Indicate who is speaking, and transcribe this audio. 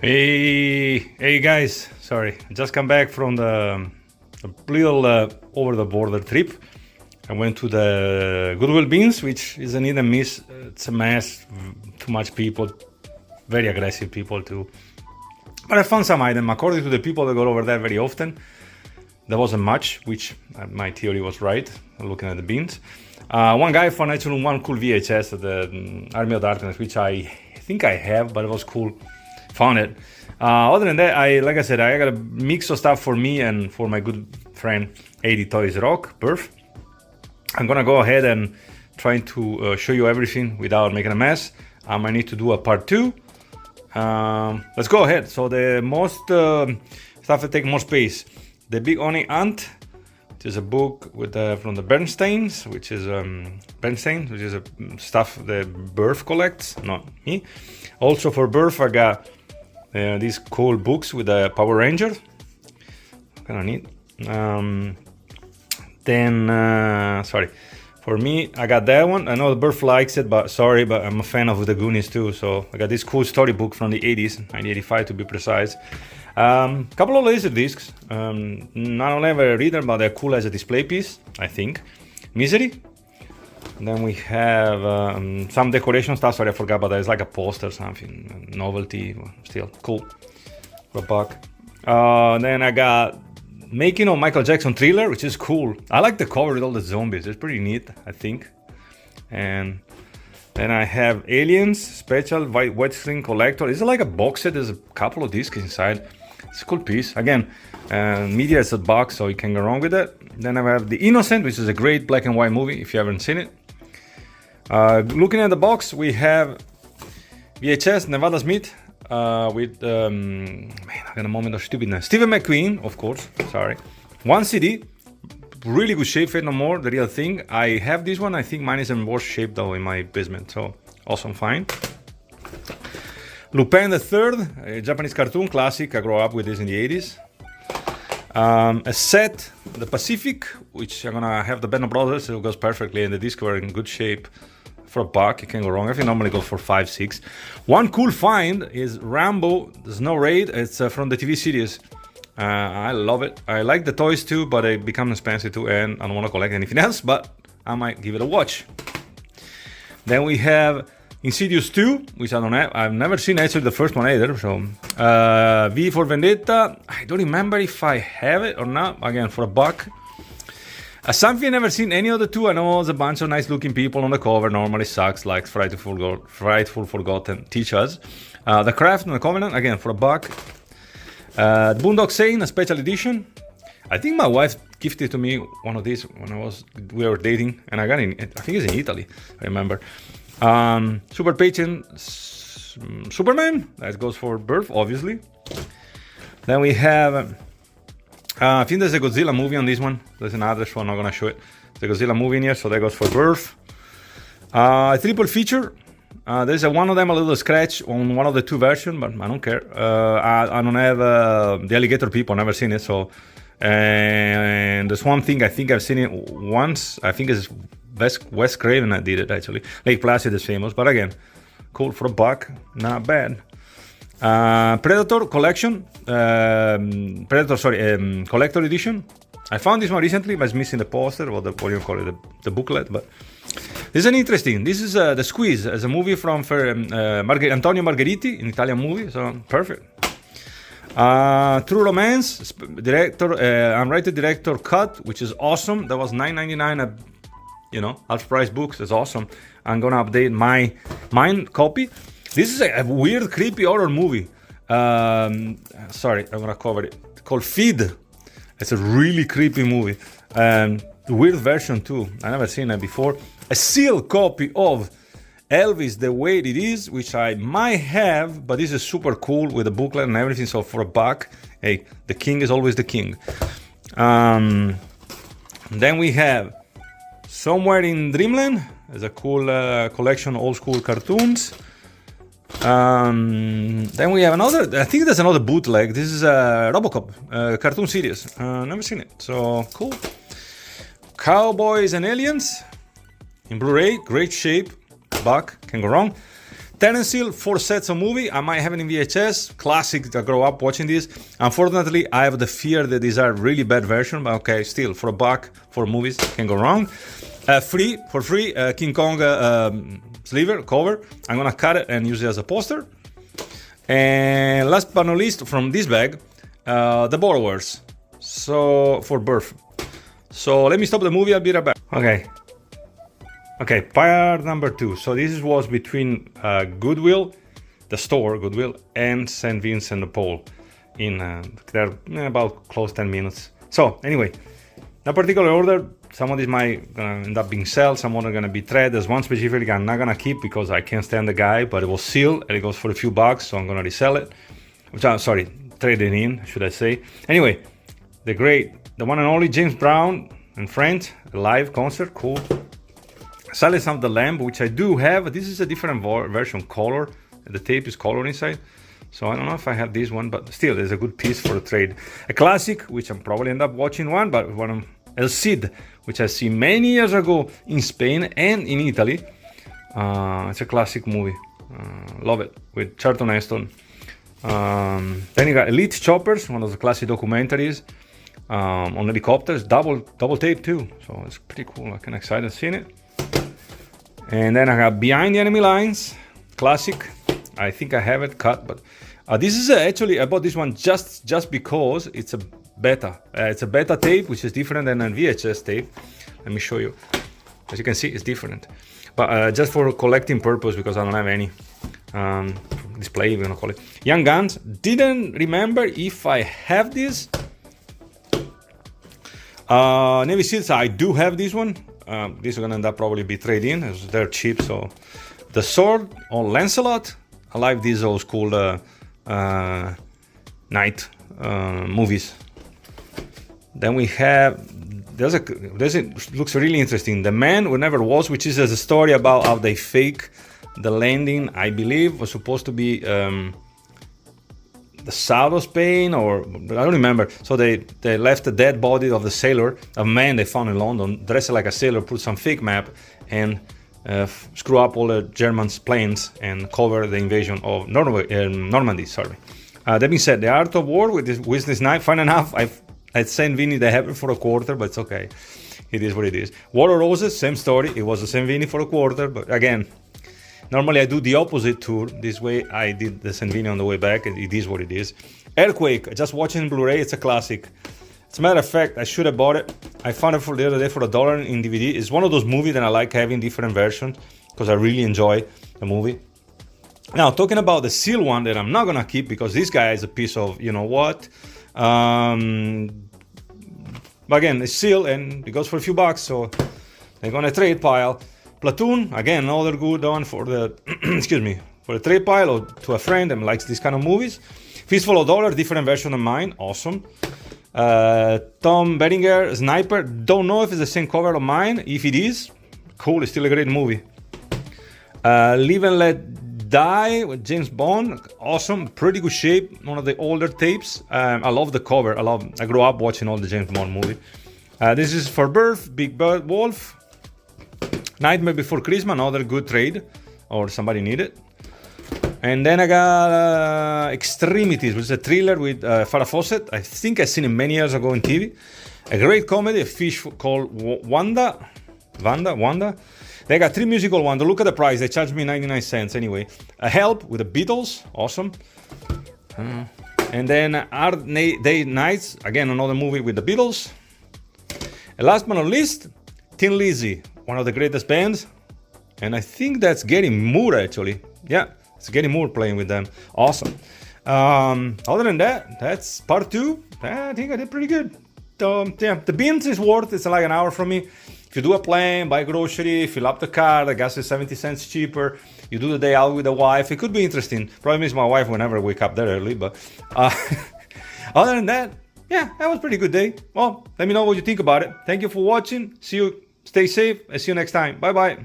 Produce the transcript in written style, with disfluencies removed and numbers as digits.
Speaker 1: Hey guys, sorry, I just come back from the a little over the border trip. I went to the Goodwill Beans, which is an hit and miss. It's a mess, too much people, very aggressive people too. But I found some item. According to the people that go over there very often, there wasn't much, which my theory was right, looking at the beans. One guy found actually one cool VHS of the Army of Darkness, which I think I have, but it was cool. Found it. Other than that, like I said, I got a mix of stuff for me and for my good friend 80 Toys Rock, Birth. I'm gonna go ahead and try to show you everything without making a mess. I might need to do a part 2. Let's go ahead. So the most stuff that take more space. The Big Oni Ant, which is a book with from the Bernsteins, which is a stuff that Birth collects, not me. Also for Birth, I got these cool books with the Power Ranger. Kind of neat. Sorry, for me, I got that one. I know the Birth likes it, but I'm a fan of the Goonies too. So I got this cool storybook from the 80s, 1985 to be precise. Couple of laser discs. Not only have a reader, but they're cool as a display piece, I think. Misery. And then we have some decoration stuff. Sorry, I forgot, but there's like a poster or something. Novelty, still cool. For $1. Then I got Making of Michael Jackson Thriller, which is cool. I like the cover with all the zombies. It's pretty neat, I think. And then I have Aliens Special White String Collector. It's like a box set. There's a couple of discs inside. It's a cool piece. Again, media is a box, so you can go wrong with it. Then I have The Innocent, which is a great black and white movie if you haven't seen it. Looking at the box, we have VHS Nevada Smith with I got a moment of stupidness. Stephen McQueen, of course. Sorry. One CD, really good shape. Fade No More, the real thing. I have this one. I think mine is in worse shape though in my basement. So awesome find. Lupin the Third, a Japanese cartoon classic. I grew up with this in the 80s. A set, The Pacific, which I'm gonna have the Band of Brothers. It goes perfectly, and the discs were in good shape. For $1, you can go wrong. Everything normally goes for 5, 6. One cool find is Rambo: The Snow Raid. It's from the TV series. I love it. I like the toys too, but they become expensive too, and I don't want to collect anything else. But I might give it a watch. Then we have Insidious 2, which I don't have. I've never seen actually the first one either. So V for Vendetta. I don't remember if I have it or not. Again, for $1. Something I've never seen any of the two. I know there's a bunch of nice looking people on the cover. Normally sucks, like Frightful Forgotten teach us. The Craft and the Covenant, again for $1. The Boondock Saint, a special edition. I think my wife gifted to me one of these when we were dating, and I got it. I think it's in Italy. I remember. Super Patient Superman. That goes for Birth, obviously. Then we have. I think there's a Godzilla movie on this one. There's another show, I'm not gonna show it. The Godzilla movie in here, so that goes for Birth. A triple feature. There's one of them a little scratch on one of the two versions, but I don't care. I don't have the Alligator People, never seen it. So, and there's one thing I think I've seen it once. I think it's Wes Craven that did it actually. Lake Placid is famous, but again, cool for $1, not bad. Predator collection, collector edition. I found this one recently, but it's missing the poster or what do you call it, the booklet. But this is an interesting. This is The Squeeze, as a movie from Antonio Margheriti, an Italian movie. So perfect. True Romance, unrated director cut, which is awesome. That was $9.99. Half price books. That's awesome. I'm gonna update mine copy. This is a weird, creepy horror movie. Sorry, I'm gonna cover it. It's called Feed. It's a really creepy movie. Weird version too. I never seen it before. A sealed copy of Elvis the Way It Is, which I might have, but this is super cool with the booklet and everything. So for $1, hey, the king is always the king. Then we have Somewhere in Dreamland. It's a cool collection of old school cartoons. Then we have another. I think there's another bootleg. This is a RoboCop cartoon series. Never seen it. So cool. Cowboys and Aliens in Blu-ray, great shape. $1, can go wrong. Terence Hill, 4 sets of movie. I might have it in VHS. Classic. I grew up watching this. Unfortunately, I have the fear that these are really bad version. But okay, still, for $1 for movies, can go wrong. For free, King Kong sleeve cover. I'm gonna cut it and use it as a poster. And last but not least, from this bag, the Borrowers. So for birth. So let me stop the movie. I'll be right back. Okay, part number 2. So this was between Goodwill, the store Goodwill, and St. Vincent de Paul. They're about close 10 minutes. So anyway, no particular order. Some of these might gonna end up being sold. Some are gonna be trade. There's one specifically I'm not gonna keep because I can't stand the guy, but it was sealed and it goes for a few bucks, so I'm gonna resell it. Trade it in, should I say? Anyway, the one and only James Brown and Friends live concert, cool. Silence of the Lamb, which I do have. This is a different version, color. The tape is color inside. So I don't know if I have this one, but still, there's a good piece for a trade. A classic, which I'm probably end up watching one, but one of El Cid, which I see many years ago in Spain and in Italy. It's a classic movie. Love it, with Charlton Heston. Then you got Elite Choppers, one of the classic documentaries on helicopters. Double tape too, so it's pretty cool. I'm kind of excited seeing it. And then I got Behind the Enemy Lines, classic. I think I have it cut, but this is actually, I bought this one just because it's a beta. It's a beta tape, which is different than a VHS tape. Let me show you. As you can see, it's different. But just for collecting purpose, because I don't have any display, we're gonna call it. Young Guns. Didn't remember if I have this. Navy Seals, I do have this one. This is gonna end up probably be trade-in, as they're cheap. So the Sword on Lancelot. I like these old school night movies. Then we have looks really interesting. The Man Who Never Was, which is a story about how they fake the landing. I believe was supposed to be the south of Spain, or I don't remember. So they left the dead body of the sailor, a man they found in London, dressed like a sailor, put some fake map, and screw up all the Germans' planes and cover the invasion of Normandy. That being said, The Art of War with this knife. Fun enough, I'd sent Vinny the have it for a quarter, but it's okay. It is what it is. War of Roses, same story. It was the same Vinny for a quarter, but again, normally I do the opposite tour. This way I did the San Vini on the way back, and it is what it is. Earthquake, I just watched it in Blu-ray. It's a classic. As a matter of fact, I should have bought it. I found it for the other day for $1 in DVD. It's one of those movies that I like having different versions because I really enjoy the movie. Now, talking about the seal one that I'm not gonna keep because this guy is a piece of, you know what? But again, it's sealed and it goes for a few bucks, so they're gonna trade pile. Platoon, again, another good one for the excuse me, for the trade pile or to a friend that likes these kind of movies. Fistful of Dollars, different version of mine, awesome. Tom Berenger, Sniper, don't know if it's the same cover of mine. If it is, cool, it's still a great movie. Live and Let Die with James Bond, awesome, pretty good shape, one of the older tapes. I love the cover. I grew up watching all the James Bond movie. This is For Birth, Big Bird Wolf. Nightmare Before Christmas, another good trade, or somebody need it. And then I got Extremities, which is a thriller with Farrah Fawcett. I think I seen it many years ago on TV. A great comedy, a fish called Wanda. They got 3 musical ones. Look at the price. They charged me 99 cents anyway. A Help with the Beatles, awesome. And then Hard Day Nights, again another movie with the Beatles. And last but not least, Tin Lizzy, one of the greatest bands. And I think that's Gary Moore actually. Yeah, it's Gary Moore playing with them. Awesome. Other than that, that's part 2. I think I did pretty good. Yeah, the bins is worth, it's like an hour from me. If you do a plan, buy grocery, fill up the car, the gas is 70 cents cheaper. You do the day out with the wife, it could be interesting. Problem is my wife will never wake up that early, but other than that, yeah, that was a pretty good day. Well, let me know what you think about it. Thank you for watching. See you, stay safe, and see you next time. Bye bye.